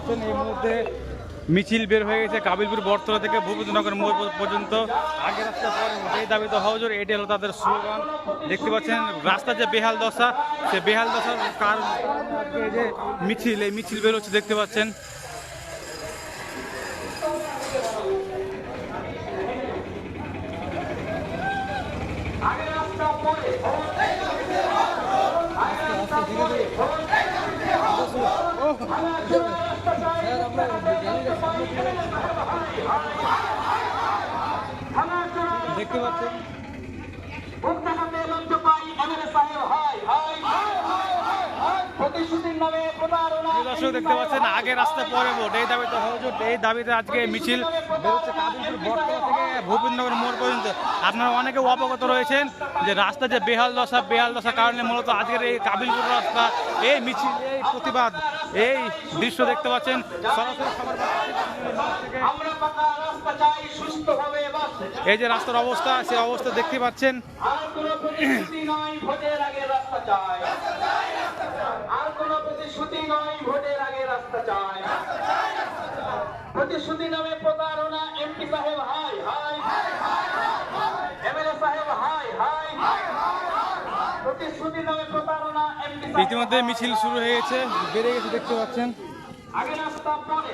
পাচ্ছেন এই মুহূর্তে মিছিল বের হয়ে গেছে কাবিলপুর বটতলা থেকে ভূপতিনগর মোড় পর্যন্ত। আগে রাস্তা পরে এই দাবিতে হজুর, এটি হলো তাদের স্লোগান। দেখতে পাচ্ছেন রাস্তার যে বেহাল দশা, সে বেহাল দশার কারণ এই যে মিছিল, এই মিছিল বের হচ্ছে দেখতে পাচ্ছেন। দেখতে পাচ্ছেন দর্শক দেখতে পাচ্ছেন আগে রাস্তা পরে ভোট, এই দাবিতে হজুট, এই দাবিতে আজকে মিছিল বেরোচ্ছে কাবিলপুর বটতলা থেকে ভূপতিনগর মোড় পর্যন্ত। আপনারা অনেকে অবগত রয়েছেন যে রাস্তা যে বেহাল দশা কারণে মূলত আজকের এই কাবিলপুর রাস্তা, এই মিছিল, এই প্রতিবাদ, এই দৃশ্য দেখতে পাচ্ছেন সরাসরি খবর। এই যে রাস্তার অবস্থা, সেই অবস্থা দেখতে পাচ্ছেন। প্রতিশ্রুতি নামে প্রতারণা, এমপি সাহেব হাই হাই, এমএলএ সাহেব হাই হাই, প্রতিশ্রুতি নামে প্রতারণা, এমপি সাহেব। ইতিমধ্যে মিছিল শুরু হয়ে গেছে, বেড়ে গেছে দেখতে পাচ্ছেন। আগে রাস্তা পরে